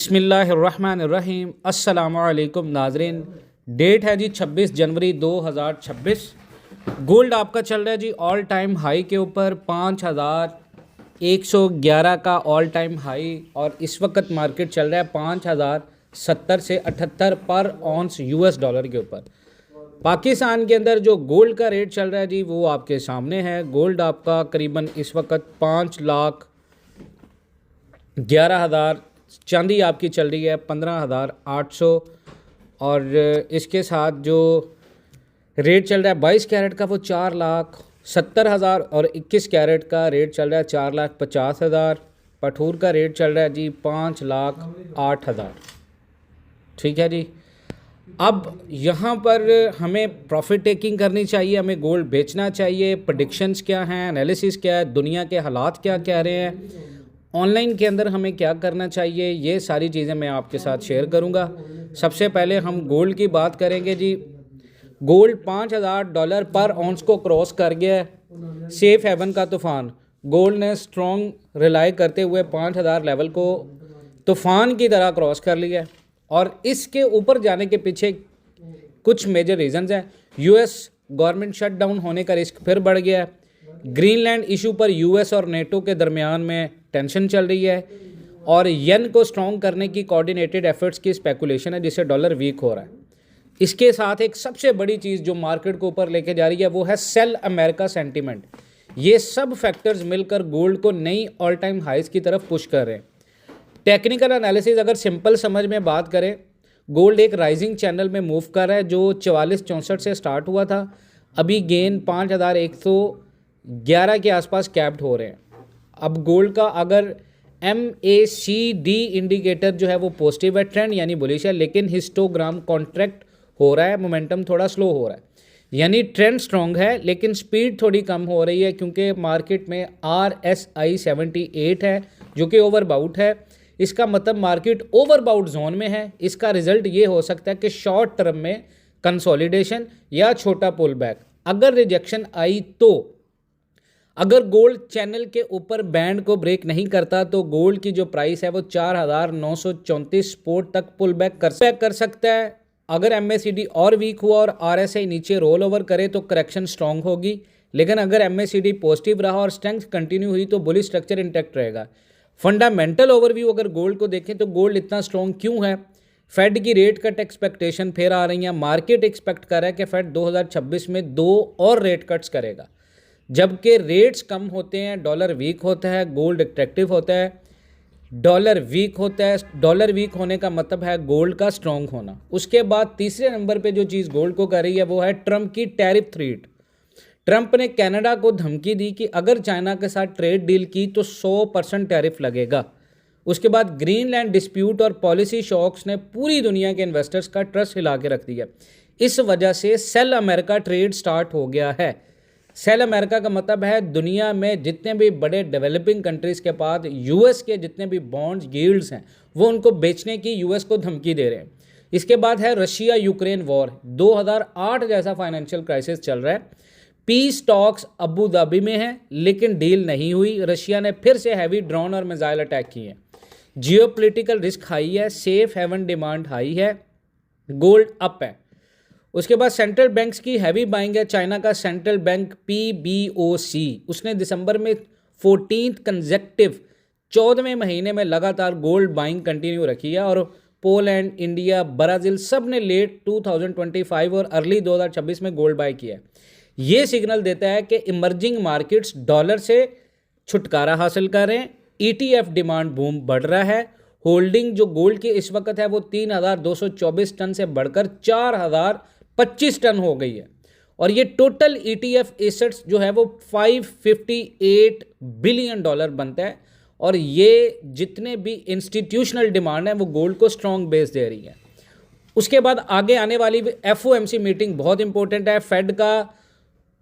बिस्मिल्लाहिर्रहमानिर्रहीम। अस्सलामुअलैकुम नाजरीन। डेट है जी 26 जनवरी 2026। गोल्ड आपका चल रहा है जी ऑल टाइम हाई के ऊपर 5111 का ऑल टाइम हाई, और इस वक्त मार्केट चल रहा है 5070 से 78 पर ऑन्स यूएस डॉलर के ऊपर। पाकिस्तान के अंदर जो गोल्ड का रेट चल रहा है जी वो आपके सामने है। गोल्ड आपका करीबन इस वक्त 5,11,000, चांदी आपकी चल रही है 15,800, और इसके साथ जो रेट चल रहा है 22 कैरेट का वो 4,70,000, और 21 कैरेट का रेट चल रहा है 4,50,000। पठूर का रेट चल रहा है जी 5,08,000। ठीक है जी। अब यहाँ पर हमें प्रॉफिट टेकिंग करनी चाहिए, हमें गोल्ड बेचना चाहिए, प्रेडिक्शंस क्या हैं, एनालिसिस क्या है, दुनिया के हालात क्या कह रहे हैं, ऑनलाइन के अंदर हमें क्या करना चाहिए, ये सारी चीज़ें मैं आपके साथ शेयर करूंगा। सबसे पहले हम गोल्ड की बात करेंगे जी। गोल्ड $5,000 पर ऑन्स को क्रॉस कर गया है। सेफ हेवन का तूफ़ान, गोल्ड ने स्ट्रॉन्ग रिलाई करते हुए 5,000 लेवल को तूफ़ान की तरह क्रॉस कर लिया है, और इसके ऊपर जाने के पीछे कुछ मेजर रीजंस हैं। यूएस गवर्नमेंट शटडाउन होने का रिस्क फिर बढ़ गया है। ग्रीनलैंड इशू पर यूएस और नेटो के दरमियान में टेंशन चल रही है, और येन को स्ट्रॉन्ग करने की कोऑर्डिनेटेड एफर्ट्स की स्पेकुलेशन है, जिससे डॉलर वीक हो रहा है। इसके साथ एक सबसे बड़ी चीज़ जो मार्केट को ऊपर लेके जा रही है वो है सेल अमेरिका सेंटीमेंट। ये सब फैक्टर्स मिलकर गोल्ड को नई ऑल टाइम हाइज की तरफ पुश कर रहे हैं। टेक्निकल एनालिसिस अगर सिंपल समझ में बात करें, गोल्ड एक राइजिंग चैनल में मूव कर रहा है जो 4464 से स्टार्ट हुआ था। अभी गेन 5111 के आसपास कैप्ड हो रहे हैं। अब गोल्ड का अगर MACD इंडिकेटर जो है वो पॉजिटिव है, ट्रेंड यानी बुलिश है, लेकिन हिस्टोग्राम कॉन्ट्रैक्ट हो रहा है, मोमेंटम थोड़ा स्लो हो रहा है, यानी ट्रेंड स्ट्रॉन्ग है लेकिन स्पीड थोड़ी कम हो रही है, क्योंकि मार्केट में RSI 78 है जो कि ओवरबाउट है। इसका मतलब मार्केट ओवरबाउट जोन में है। इसका रिजल्ट ये हो सकता है कि शॉर्ट टर्म में कंसोलिडेशन या छोटा पुल बैक। अगर रिजेक्शन आई तो अगर गोल्ड चैनल के ऊपर बैंड को ब्रेक नहीं करता तो गोल्ड की जो प्राइस है वो 4,934 सपोर्ट तक पुल बैक कर सकता है। अगर MACD और वीक हुआ और RSI नीचे रोल ओवर करे तो करेक्शन स्ट्रांग होगी, लेकिन अगर MACD पॉजिटिव रहा और स्ट्रेंथ कंटिन्यू हुई तो बुलिश स्ट्रक्चर इंटैक्ट रहेगा। फंडामेंटल ओवरव्यू अगर गोल्ड को देखें तो गोल्ड इतना स्ट्रॉन्ग क्यों है? फेड की रेट कट एक्सपेक्टेशन फिर आ रही है। मार्केट एक्सपेक्ट कर रहा है कि फेड 2026 में 2 और रेट कट्स करेगा। जबकि रेट्स कम होते हैं, डॉलर वीक होता है, गोल्ड अट्रैक्टिव होता है। डॉलर वीक होता है, डॉलर वीक होने का मतलब है गोल्ड का स्ट्रॉन्ग होना। उसके बाद तीसरे नंबर पे जो चीज़ गोल्ड को कर रही है वो है ट्रंप की टैरिफ थ्रेट। ट्रंप ने कनाडा को धमकी दी कि अगर चाइना के साथ ट्रेड डील की तो 100% टैरिफ लगेगा। उसके बाद ग्रीनलैंड डिस्प्यूट और पॉलिसी शॉक्स ने पूरी दुनिया के इन्वेस्टर्स का ट्रस्ट हिला के रख दिया। इस वजह से सेल अमेरिका ट्रेड स्टार्ट हो गया है। सेल अमेरिका का मतलब है दुनिया में जितने भी बड़े डेवलपिंग कंट्रीज़ के पास यूएस के जितने भी बॉन्ड्स यील्ड्स हैं वो उनको बेचने की यूएस को धमकी दे रहे हैं। इसके बाद है रशिया यूक्रेन वॉर। 2008 जैसा फाइनेंशियल क्राइसिस चल रहा है। पीस टॉक्स अबू धाबी में है लेकिन डील नहीं हुई। रशिया ने फिर से हैवी ड्रोन और मिसाइल अटैक किए हैं। जियोपॉलिटिकल रिस्क हाई है, सेफ हेवन डिमांड हाई है, गोल्ड अप है। उसके बाद सेंट्रल बैंक्स की हैवी बाइंग है। चाइना का सेंट्रल बैंक PBOC उसने दिसंबर में 14th कंसेक्टिव 14वें महीने में लगातार गोल्ड बाइंग कंटिन्यू रखी है, और पोलैंड, इंडिया, ब्राज़ील सब ने लेट 2025 और अर्ली 2026 में गोल्ड बाय किया है। ये सिग्नल देता है कि इमर्जिंग मार्केट्स डॉलर से छुटकारा हासिल कर रहे हैं। ETF डिमांड बूम बढ़ रहा है। होल्डिंग जो गोल्ड की इस वक्त है वो 3,224 टन से बढ़कर 4,025 टन हो गई है, और ये टोटल ETF एसेट्स जो है वो $558 बिलियन बनता है। और ये जितने भी इंस्टीट्यूशनल डिमांड है वो गोल्ड को स्ट्रॉन्ग बेस दे रही है। उसके बाद आगे आने वाली FOMC मीटिंग बहुत इंपॉर्टेंट है। फेड का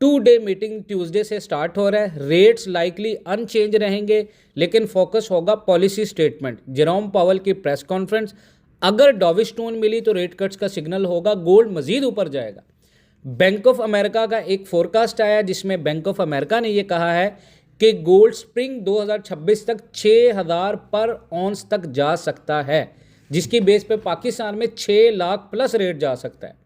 2-डे मीटिंग ट्यूसडे से स्टार्ट हो रहा है। रेट्स लाइकली अनचेंज रहेंगे लेकिन फोकस होगा पॉलिसी स्टेटमेंट, जेरोम पावेल की प्रेस कॉन्फ्रेंस। अगर डॉविश टोन मिली तो रेट कट्स का सिग्नल होगा, गोल्ड मजीद ऊपर जाएगा। बैंक ऑफ अमेरिका का एक फोरकास्ट आया जिसमें बैंक ऑफ अमेरिका ने यह कहा है कि गोल्ड स्प्रिंग 2026 तक 6,000 पर ऑन्स तक जा सकता है। जिसकी बेस पे पाकिस्तान में 6 लाख प्लस रेट जा सकता है।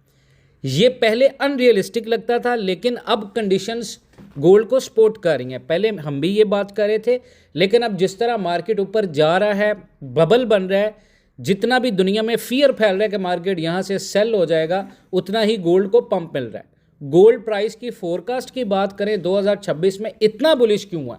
ये पहले अनरियलिस्टिक लगता था, लेकिन अब कंडीशंस गोल्ड को सपोर्ट कर रही हैं। पहले हम भी ये बात कर रहे थे, लेकिन अब जिस तरह मार्केट ऊपर जा रहा है, बबल बन रहा है, जितना भी दुनिया में फियर फैल रहा है कि मार्केट यहाँ से सेल हो जाएगा, उतना ही गोल्ड को पंप मिल रहा है। गोल्ड प्राइस की फोरकास्ट की बात करें 2026 में इतना बुलिश क्यों हुआ,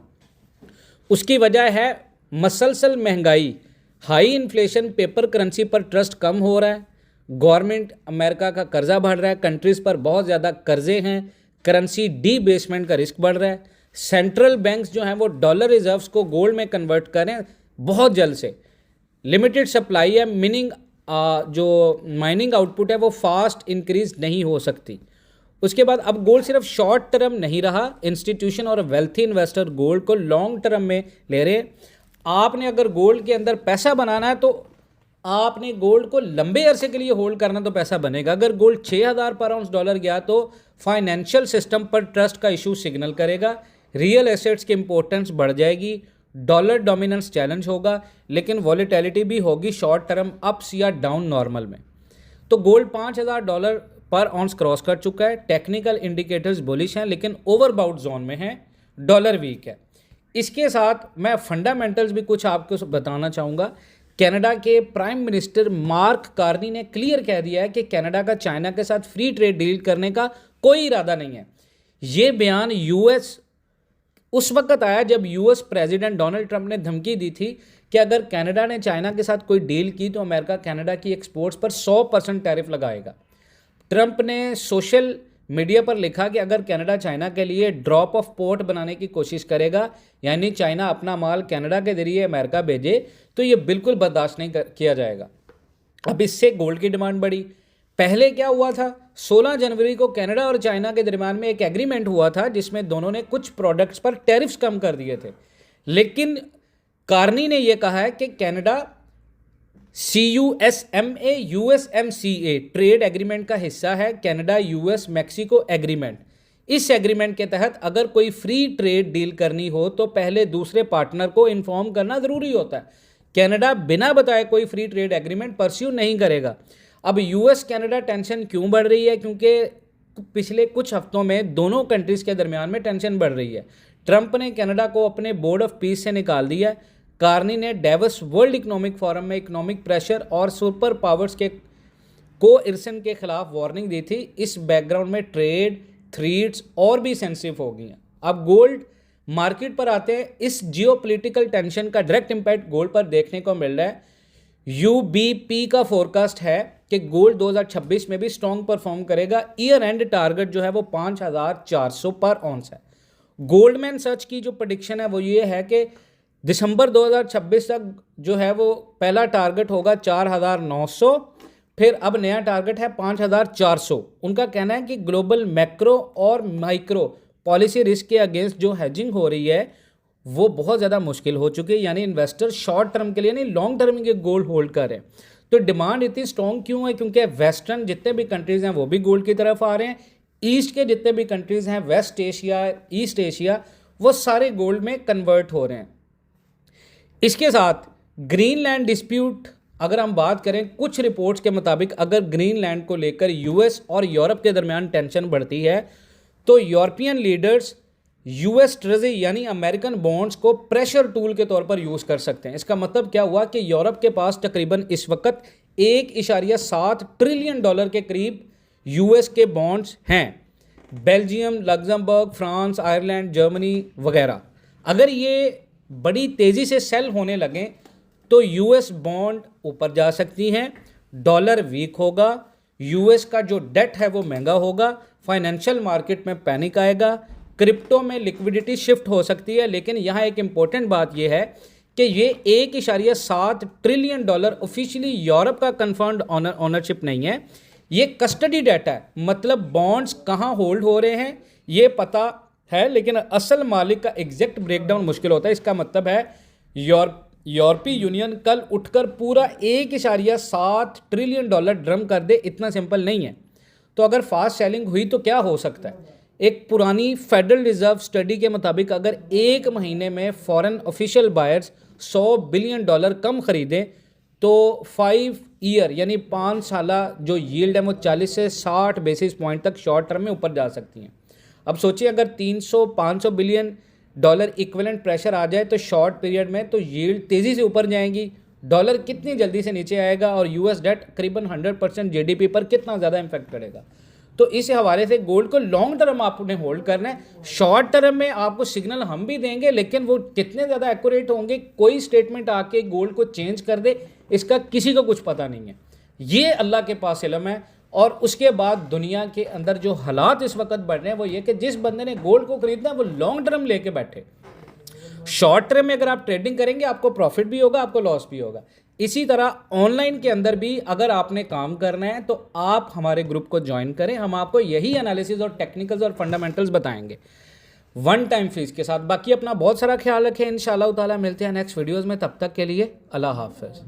उसकी वजह है मसलसल महंगाई, हाई इन्फ्लेशन, पेपर करेंसी पर ट्रस्ट कम हो रहा है, गवर्नमेंट अमेरिका का कर्जा बढ़ रहा है, कंट्रीज़ पर बहुत ज़्यादा कर्जे हैं, करेंसी डीबेसमेंट का रिस्क बढ़ रहा है, सेंट्रल बैंक्स जो हैं वो डॉलर रिजर्व्स को गोल्ड में कन्वर्ट करें बहुत जल्द से, लिमिटेड सप्लाई है, मीनिंग जो माइनिंग आउटपुट है वो फास्ट इंक्रीज नहीं हो सकती। उसके बाद अब गोल्ड सिर्फ शॉर्ट टर्म नहीं रहा, इंस्टीट्यूशन और वेल्थी इन्वेस्टर गोल्ड को लॉन्ग टर्म में ले रहे हैं। आपने अगर गोल्ड के अंदर पैसा बनाना है तो आपने गोल्ड को लंबे अरसे के लिए होल्ड करना, तो पैसा बनेगा। अगर गोल्ड 6000 पर आउंस डॉलर गया तो फाइनेंशियल सिस्टम पर ट्रस्ट का इशू सिग्नल करेगा, रियल एसेट्स की इंपॉर्टेंस बढ़ जाएगी, डॉलर डोमिनेंस चैलेंज होगा, लेकिन वॉलेटिलिटी भी होगी शॉर्ट टर्म अप्स या डाउन नॉर्मल में। तो गोल्ड $5000 पर आउंस क्रॉस कर चुका है, टेक्निकल इंडिकेटर्स बुलिश हैं लेकिन ओवरबाउट जोन में हैं, डॉलर वीक है। इसके साथ मैं फंडामेंटल्स भी कुछ आपको बताना चाहूँगा। कनाडा के प्राइम मिनिस्टर मार्क कार्नी ने क्लियर कह दिया है कि कनाडा का चाइना के साथ फ्री ट्रेड डील करने का कोई इरादा नहीं है। ये बयान यूएस उस वक्त आया जब यूएस प्रेसिडेंट डोनाल्ड ट्रंप ने धमकी दी थी कि अगर कनाडा ने चाइना के साथ कोई डील की तो अमेरिका कनाडा की एक्सपोर्ट्स पर 100% टैरिफ लगाएगा। ट्रंप ने सोशल मीडिया पर लिखा कि अगर कनाडा चाइना के लिए ड्रॉप ऑफ पोर्ट बनाने की कोशिश करेगा, यानी चाइना अपना माल कनाडा के जरिए अमेरिका भेजे, तो ये बिल्कुल बर्दाश्त नहीं किया जाएगा। अब इससे गोल्ड की डिमांड बढ़ी। पहले क्या हुआ था, 16 जनवरी को कनाडा और चाइना के दरमियान में एक एग्रीमेंट हुआ था जिसमें दोनों ने कुछ प्रोडक्ट्स पर टैरिफ्स कम कर दिए थे, लेकिन कार्नी ने यह कहा है कि Canada CUSMA USMCA trade agreement का हिस्सा है, कनाडा US मैक्सिको एग्रीमेंट। इस एग्रीमेंट के तहत अगर कोई फ्री ट्रेड डील करनी हो तो पहले दूसरे पार्टनर को इन्फॉर्म करना ज़रूरी होता है। कनाडा बिना बताए कोई फ्री ट्रेड एग्रीमेंट परस्यू नहीं करेगा। अब US कनाडा टेंशन क्यों बढ़ रही है, क्योंकि पिछले कुछ हफ्तों में दोनों कंट्रीज़ के दरमियान में टेंशन बढ़ रही है। ट्रंप ने कनाडा को अपने बोर्ड ऑफ पीस से निकाल दिया। कार्नी ने डेवस वर्ल्ड इकोनॉमिक फोरम में इकोनॉमिक प्रेशर और सुपर पावर्स के कोएर्सन के खिलाफ वार्निंग दी थी। इस बैकग्राउंड में ट्रेड थ्रेट्स और भी सेंसिटिव हो गई हैं। अब गोल्ड मार्केट पर आते हैं। इस जियोपॉलिटिकल टेंशन का डायरेक्ट इंपैक्ट गोल्ड पर देखने को मिल रहा है। UBP का फोरकास्ट है कि गोल्ड 2026 में भी स्ट्रॉन्ग परफॉर्म करेगा। ईयर एंड टारगेट जो है वो 5400 पर ऑन्स है। गोल्डमैन सर्च की जो प्रेडिक्शन है वो ये है कि दिसंबर 2026 तक जो है वो पहला टारगेट होगा 4900, फिर अब नया टारगेट है 5400। उनका कहना है कि ग्लोबल मैक्रो और माइक्रो पॉलिसी रिस्क के अगेंस्ट जो हेजिंग हो रही है वो बहुत ज़्यादा मुश्किल हो चुकी है, यानी इन्वेस्टर शॉर्ट टर्म के लिए नहीं लॉन्ग टर्म के गोल्ड होल्ड करें। तो डिमांड इतनी स्ट्रॉन्ग क्यों है, क्योंकि वेस्टर्न जितने भी कंट्रीज़ हैं वो भी गोल्ड की तरफ आ रहे हैं। ईस्ट के जितने भी कंट्रीज़ हैं, वेस्ट एशिया, ईस्ट एशिया, वो सारे गोल्ड में कन्वर्ट हो रहे हैं। इसके साथ ग्रीनलैंड डिस्प्यूट अगर हम बात करें, कुछ रिपोर्ट्स के मुताबिक अगर ग्रीनलैंड को लेकर US और यूरोप के दरमियान टेंशन बढ़ती है तो यूरोपियन लीडर्स US ट्रेजरी यानी अमेरिकन बॉन्ड्स को प्रेशर टूल के तौर पर यूज़ कर सकते हैं। इसका मतलब क्या हुआ कि यूरोप के पास तकरीबन इस वक्त $1.7 ट्रिलियन के करीब US के बॉन्ड्स हैं। Belgium, Luxembourg, France, Ireland, Germany वगैरह अगर ये बड़ी तेज़ी से सेल होने लगें तो US बॉन्ड ऊपर जा सकती हैं, डॉलर वीक होगा, US का जो डेट है वो महंगा होगा, फाइनेंशियल मार्केट में पैनिक आएगा, क्रिप्टो में लिक्विडिटी शिफ्ट हो सकती है। लेकिन यहाँ एक इम्पोर्टेंट बात यह है कि ये $1.7 ट्रिलियन ऑफिशियली यूरोप का कन्फर्म्ड ऑनरशिप नहीं है, ये कस्टडी डाटा है। मतलब बॉन्ड्स कहाँ होल्ड हो रहे हैं ये पता है, लेकिन असल मालिक का एग्जैक्ट ब्रेकडाउन मुश्किल होता है। इसका मतलब है यूरोपीय यूनियन कल उठकर पूरा $1.7 ट्रिलियन ड्रम कर दे, इतना सिंपल नहीं है। तो अगर फास्ट सेलिंग हुई तो क्या हो सकता है। एक पुरानी फेडरल रिजर्व स्टडी के मुताबिक अगर एक महीने में फॉरेन ऑफिशियल बायर्स $100 बिलियन कम खरीदें तो 5 ईयर यानी 5 साला जो यील्ड है वो 40 से 60 बेसिस पॉइंट तक शॉर्ट टर्म में ऊपर जा सकती हैं। अब सोचिए अगर 300-500 बिलियन डॉलर इक्विवेलेंट प्रेशर आ जाए तो शॉर्ट पीरियड में तो यील्ड तेज़ी से ऊपर जाएंगी, डॉलर कितनी जल्दी से नीचे आएगा और यूएस डेट करीबन 100% जीडीपी पर कितना ज़्यादा इम्पैक्ट करेगा। तो इस हवाले से गोल्ड को लॉन्ग टर्म आपने होल्ड करना है। शॉर्ट टर्म में आपको सिग्नल हम भी देंगे, लेकिन वो कितने ज़्यादा एक्यूरेट होंगे, कोई स्टेटमेंट आके गोल्ड को चेंज कर दे इसका किसी को कुछ पता नहीं है। ये अल्लाह के पास इल्म है। और उसके बाद दुनिया के अंदर जो हालात इस वक्त बढ़ रहे हैं वो ये कि जिस बंदे ने गोल्ड को खरीदना है वो लॉन्ग टर्म लेके बैठे। शॉर्ट टर्म में अगर आप ट्रेडिंग करेंगे आपको प्रॉफिट भी होगा, आपको लॉस भी होगा। इसी तरह ऑनलाइन के अंदर भी अगर आपने काम करना है तो आप हमारे ग्रुप को ज्वाइन करें, हम आपको यही एनालिसिस और टेक्निकल्स और फंडामेंटल्स बताएंगे वन टाइम फीस के साथ। बाकी अपना बहुत सारा ख्याल रखें, इंशाअल्लाह ताला मिलते हैं नेक्स्ट वीडियोज़ में। तब तक के लिए अल्लाह हाफ़िज़।